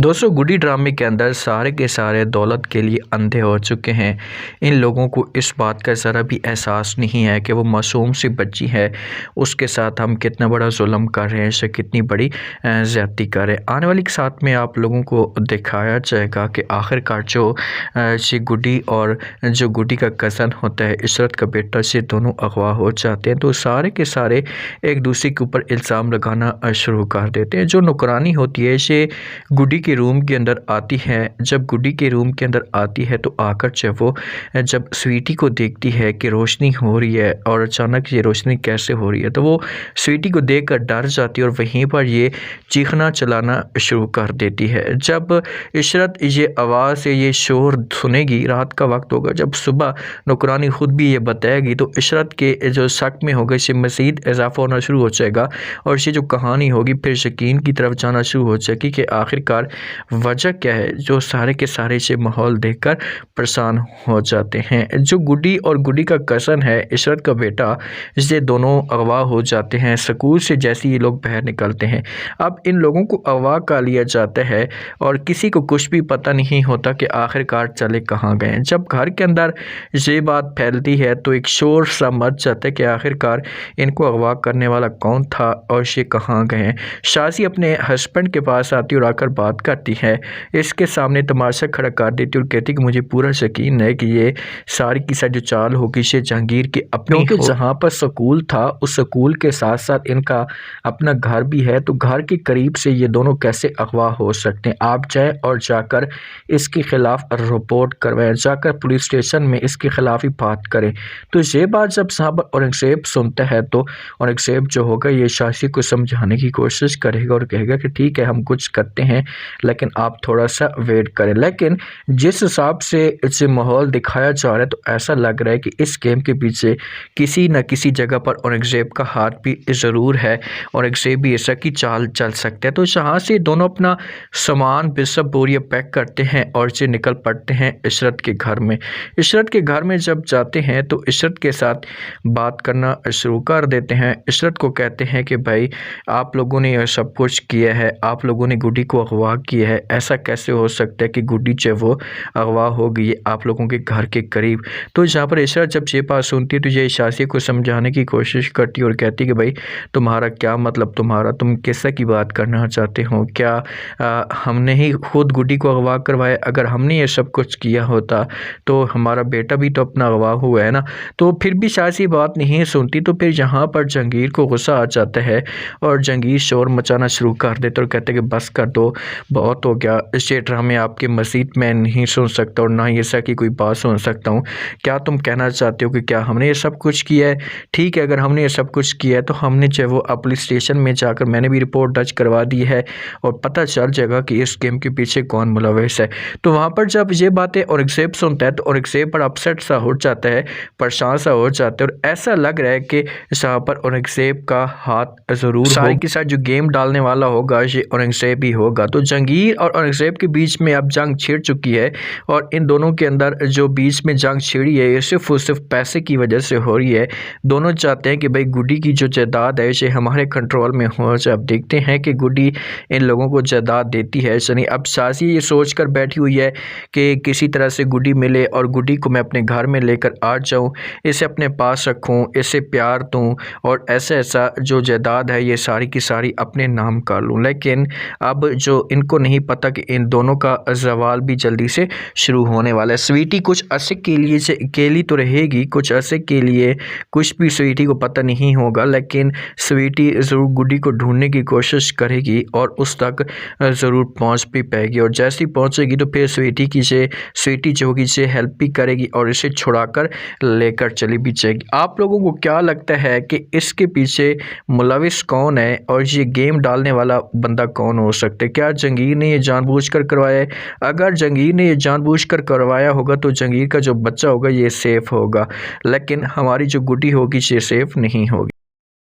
दोस्तों गुडी ड्रामे के अंदर सारे के सारे दौलत के लिए अंधे हो चुके हैं। इन लोगों को इस बात का ज़रा भी एहसास नहीं है कि वो मासूम सी बच्ची है, उसके साथ हम कितना बड़ा जुल्म कर रहे हैं, इसे कितनी बड़ी ज़्यादती कर रहे हैं। आने वाली के साथ में आप लोगों को दिखाया जाएगा कि आखिरकार जो गुडी और जो गुडी का कज़न होता है, इशरत का बेटा, से दोनों अगवा हो जाते हैं। तो सारे के सारे एक दूसरे के ऊपर इल्ज़ाम लगाना शुरू कर देते हैं। जो नौकरानी होती है ये गुडी के रूम के अंदर आती है। जब गुडी के रूम के अंदर आती है तो आकर जब स्वीटी को देखती है कि रोशनी हो रही है और अचानक ये रोशनी कैसे हो रही है, तो वो स्वीटी को देखकर डर जाती है और वहीं पर ये चीखना चलाना शुरू कर देती है। जब इशरत ये आवाज़ से ये शोर सुनेगी, रात का वक्त होगा, जब सुबह नौकरानी ख़ुद भी ये बताएगी, तो इशरत के जो शक में होगा इसे मज़ीद इजाफ़ा होना शुरू हो जाएगा और ये जो कहानी होगी फिर यकीन की तरफ जाना शुरू हो जाएगी कि आखिरकार वजह क्या है। जो सारे के सारे से माहौल देखकर परेशान हो जाते हैं। जो गुडी और गुडी का कज़न है, इशरत का बेटा, ये दोनों अगवा हो जाते हैं। स्कूल से जैसे ये लोग बाहर निकलते हैं, अब इन लोगों को अगवा कर लिया जाता है और किसी को कुछ भी पता नहीं होता कि आखिरकार चले कहाँ गए। जब घर के अंदर ये बात फैलती है तो एक शोर सा मच जाता है कि आखिरकार इनको अगवा करने वाला कौन था और ये कहाँ गए। शाजी अपने हस्बैंड के पास आती और आकर बात करती है, इसके सामने तमाशा खड़ा कर देती और कहती कि मुझे पूरा यकीन है कि ये सारी की सारी जो चाल होगी ये जहांगीर की अपनी, क्योंकि जहाँ पर स्कूल था उस स्कूल के साथ साथ इनका अपना घर भी है, तो घर के करीब से ये दोनों कैसे अगवा हो सकते हैं। आप जाए और जाकर इसके खिलाफ रिपोर्ट करवाएं, जाकर पुलिस स्टेशन में इसके खिलाफ ही बात करें। तो ये बात जब साहब औरंगज़ेब सुनता है तो औरंगज़ेब जो होगा ये शाजी को समझाने की कोशिश करेगा और कहेगा कि ठीक है हम कुछ करते हैं लेकिन आप थोड़ा सा वेट करें। लेकिन जिस हिसाब से इसे माहौल दिखाया जा रहा है तो ऐसा लग रहा है कि इस गेम के पीछे किसी न किसी जगह पर औरंगज़ेब का हाथ भी ज़रूर है। औरंगज़ेब भी ऐसा की चाल चल सकते हैं। तो यहाँ से दोनों अपना सामान बिस्ब बोरिया पैक करते हैं और से निकल पड़ते हैं इशरत के घर में। इशरत के घर में जब जाते हैं तो इशरत के साथ बात करना शुरू कर देते हैं। इशरत को कहते हैं कि भाई आप लोगों ने यह सब कुछ किया है, आप लोगों ने गुडी को अगवा किया है, ऐसा कैसे हो सकता है कि गुडी जो वो अगवा हो गई है आप लोगों के घर के करीब। तो यहाँ पर इशरत जब ये बात सुनती है तो ये शाजी को समझाने की कोशिश करती है और कहती है कि भाई तुम्हारा क्या मतलब, तुम किस्सा की बात करना चाहते हो क्या? हमने ही खुद गुडी को अगवा करवाया, अगर हमने ये सब कुछ किया होता तो हमारा बेटा भी तो अपना अगवा हुआ है ना। तो फिर भी शाजी बात नहीं सुनती। तो फिर यहाँ पर जहांगीर को गुस्सा आ जाता है और जहांगीर शोर मचाना शुरू कर देता और कहते हैं कि बस कर दो, बहुत हो गया, इस ड्रामे आपके मस्जिद में नहीं सुन सकता और ना ही ऐसा की कोई बात सुन सकता हूँ। क्या तुम कहना चाहते हो कि क्या हमने ये सब कुछ किया है? ठीक है, अगर हमने ये सब कुछ किया है तो हमने जो वो पुलिस स्टेशन में जाकर मैंने भी रिपोर्ट दर्ज करवा दी है और पता चल जाएगा कि इस गेम के पीछे कौन मुलविस है। तो वहाँ पर जब ये बातें औरंगज़ेब सुनता है तो औरंगज़ेब पर अपसेट सा हो जाता है, परेशान सा हो जाता है और ऐसा लग रहा है कि यहाँ पर औरंगज़ेब का हाथ ज़रूर सारे के साथ जो गेम डालने वाला होगा ये औरंगज़ेब ही होगा। तो जहांगीर और औरंगज़ेब के बीच में अब जंग छिड़ चुकी है और इन दोनों के अंदर जो बीच में जंग छिड़ी है ये सिर्फ और सिर्फ पैसे की वजह से हो रही है। दोनों चाहते हैं कि भाई गुडी की जो जायदाद है ये हमारे कंट्रोल में हो जाए। अब देखते हैं कि गुडी इन लोगों को जायदाद देती है यानी अब शाजी ये सोच कर बैठी हुई है कि किसी तरह से गुडी मिले और गुडी को मैं अपने घर में लेकर आ जाऊँ, इसे अपने पास रखूँ, इसे प्यार दूँ और ऐसा जो जायदाद है ये सारी की सारी अपने नाम कर लूँ। लेकिन अब जो इनको नहीं पता कि इन दोनों का ज़वाल भी जल्दी से शुरू होने वाला है। स्वीटी कुछ अरसे के लिए से अकेली तो रहेगी, कुछ अरसे के लिए कुछ भी स्वीटी को पता नहीं होगा, लेकिन स्वीटी ज़रूर गुडी को ढूंढने की कोशिश करेगी और उस तक ज़रूर पहुंच भी पाएगी और जैसे ही पहुंचेगी तो फिर स्वीटी जो होगी इसे हेल्प भी करेगी और इसे छुड़ाकर लेकर चली भी जाएगी। आप लोगों को क्या लगता है कि इसके पीछे मुलविस कौन है और ये गेम डालने वाला बंदा कौन हो सकता है? क्या जहांगीर ने ये जानबूझकर करवाया है? अगर जहांगीर ने ये जानबूझकर करवाया होगा तो जहांगीर का जो बच्चा होगा ये सेफ़ होगा, लेकिन हमारी जो गुडी होगी ये सेफ़ नहीं होगी।